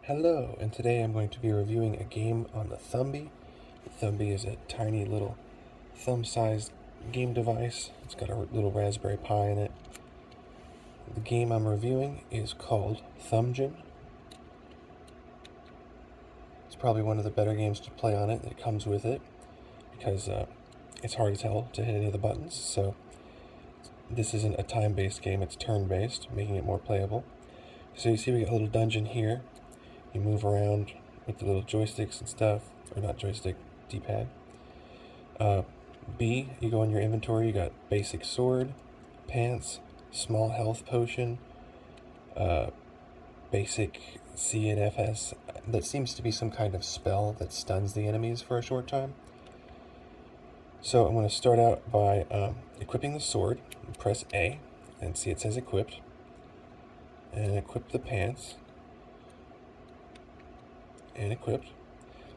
Hello, and today I'm going to be reviewing a game on the Thumby. The Thumby is a tiny little thumb-sized game device. It's got a little Raspberry Pi in it. The game I'm reviewing is called Thumgeon. It's probably one of the better games to play on it that comes with it, because it's hard as hell to hit any of the buttons. So this isn't a time-based game, it's turn-based, making it more playable. So you see we got a little dungeon here. You move around with the little joysticks and stuff, or not joystick, D-pad. B, you go in your inventory, you got basic sword, pants, small health potion, basic C and FS. That seems to be some kind of spell that stuns the enemies for a short time. So I'm going to start out by equipping the sword. Press A, and see it says equipped. And equip the pants. And equipped.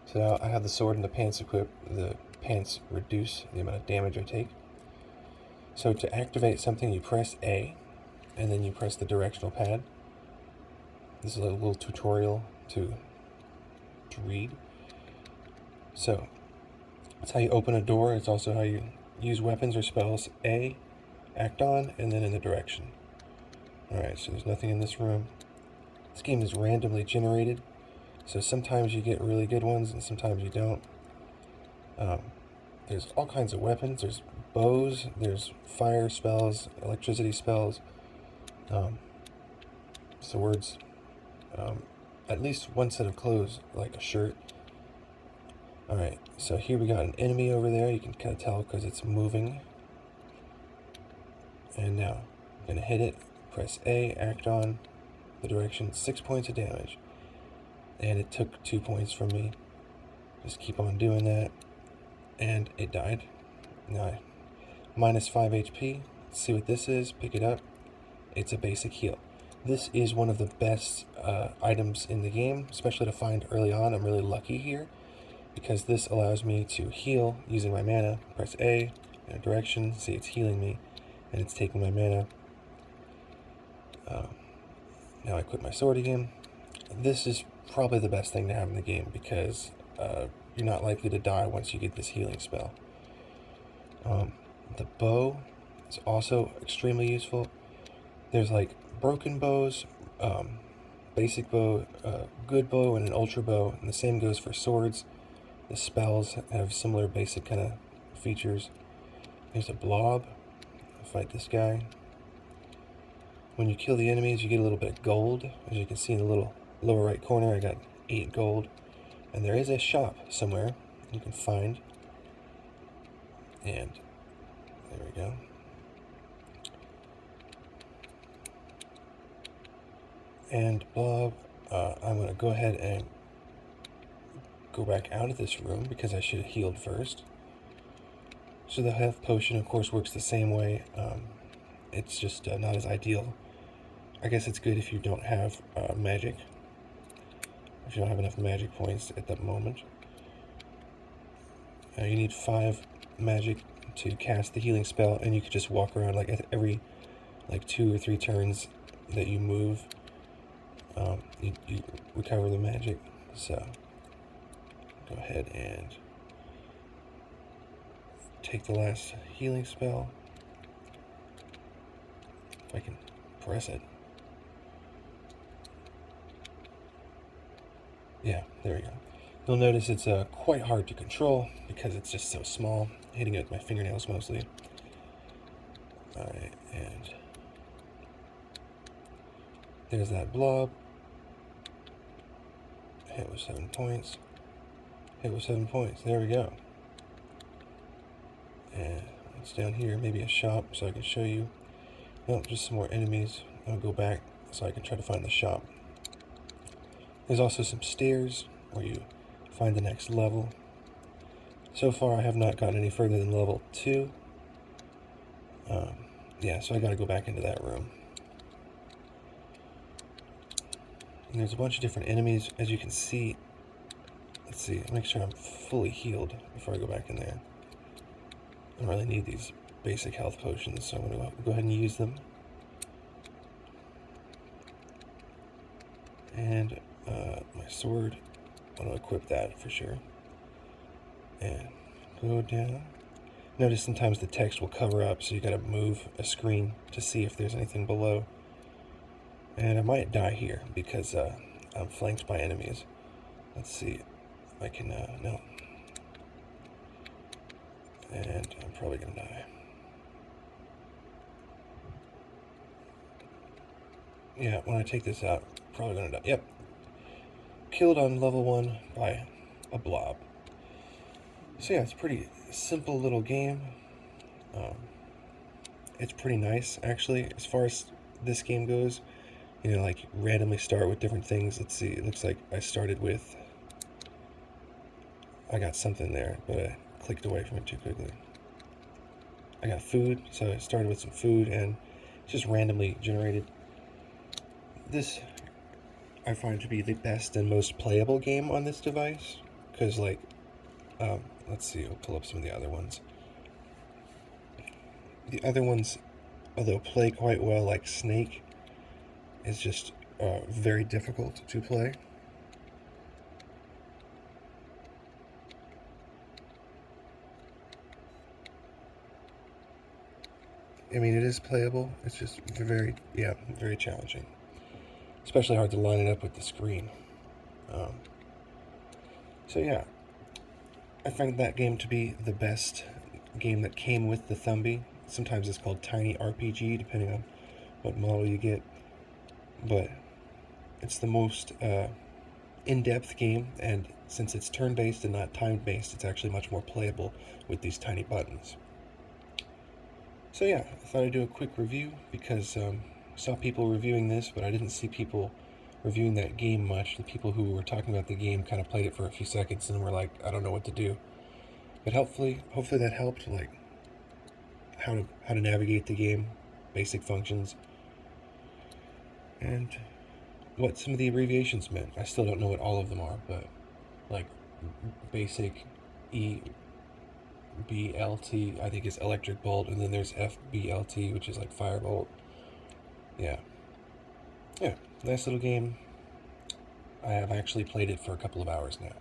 So now I have the sword and the pants equipped. The pants reduce the amount of damage I take. So to activate something, you press A, and then you press the directional pad. This is a little tutorial to read. So that's how you open a door. It's also how you use weapons or spells. A, act on, and then in the direction. Alright, so there's nothing in this room. This game is randomly generated, so sometimes you get really good ones and sometimes you don't. There's all kinds of weapons. There's bows, there's fire spells, electricity spells, swords, at least one set of clothes, like a shirt. Alright, so here we got an enemy over there. You can kind of tell because it's moving. And now, I'm going to hit it, press A, act on, the direction, 6 points of damage. And it took 2 points from me. Just keep on doing that. And it died. Now, minus 5 HP. Let's see what this is. Pick it up. It's a basic heal. This is one of the best items in the game, especially to find early on. I'm really lucky here, because this allows me to heal using my mana. Press A in a direction. See, it's healing me, and it's taking my mana. Now I equip my sword again. This is probably the best thing to have in the game, because you're not likely to die once you get this healing spell. The bow is also extremely useful. There's like broken bows, basic bow, good bow, and an ultra bow, and the same goes for swords. The spells have similar basic kind of features. There's a blob. Fight this guy. When you kill the enemies, you get a little bit of gold. As you can see in the little lower right corner, I got 8 gold. And there is a shop somewhere you can find. And there we go. And Blob, I'm going to go ahead and go back out of this room because I should have healed first. So the health potion, of course, works the same way. It's just not as ideal. I guess it's good if you don't have magic. If you don't have enough magic points at that moment. You need 5 magic to cast the healing spell, and you could just walk around like every 2 or 3 turns that you move. You recover the magic. So go ahead and take the last healing spell. If I can press it. Yeah, there we go. You'll notice it's quite hard to control because it's just so small. Hitting it with my fingernails mostly. Alright, and there's that blob. Hit with 7 points. Hit with 7 points. There we go. And it's down here, maybe a shop so I can show you. Nope, just some more enemies. I'll go back so I can try to find the shop. There's also some stairs where you find the next level. So far I have not gotten any further than level 2. Yeah, so I gotta go back into that room. And there's a bunch of different enemies, as you can see. Let's see, make sure I'm fully healed before I go back in there. I don't really need these basic health potions, so I'm gonna go ahead and use them. And my my sword. I want to equip that for sure. And go down. Notice sometimes the text will cover up, so you gotta move a screen to see if there's anything below. And I might die here because I'm flanked by enemies. Let's see. I can, no. And I'm probably gonna die. Yeah, when I take this out, probably gonna die. Yep. Killed on level 1 by a blob. So yeah, it's a pretty simple little game. It's pretty nice, actually, as far as this game goes. You know, like, randomly start with different things. Let's see, it looks like I started with... I got something there, but I clicked away from it too quickly. I got food, so I started with some food, and just randomly generated. This I find to be the best and most playable game on this device, because, like, let's see, I'll pull up some of the other ones. The other ones, although play quite well, like Snake, is just very difficult to play. I mean, it is playable. It's just very challenging. Especially hard to line it up with the screen. So yeah, I find that game to be the best game that came with the Thumby. Sometimes it's called Tiny RPG, depending on what model you get. But it's the most in-depth game, and since it's turn-based and not time-based, it's actually much more playable with these tiny buttons. So yeah, I thought I'd do a quick review because I saw people reviewing this, but I didn't see people reviewing that game much. The people who were talking about the game kind of played it for a few seconds and were like, I don't know what to do. But hopefully that helped, like how to navigate the game, basic functions, and what some of the abbreviations meant. I still don't know what all of them are, but like basic EBLT, I think is electric bolt, and then there's FBLT, which is like firebolt. Yeah, nice little game. I have actually played it for a couple of hours now.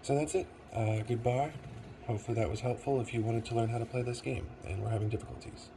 So that's it. Goodbye. Hopefully that was helpful if you wanted to learn how to play this game and were having difficulties.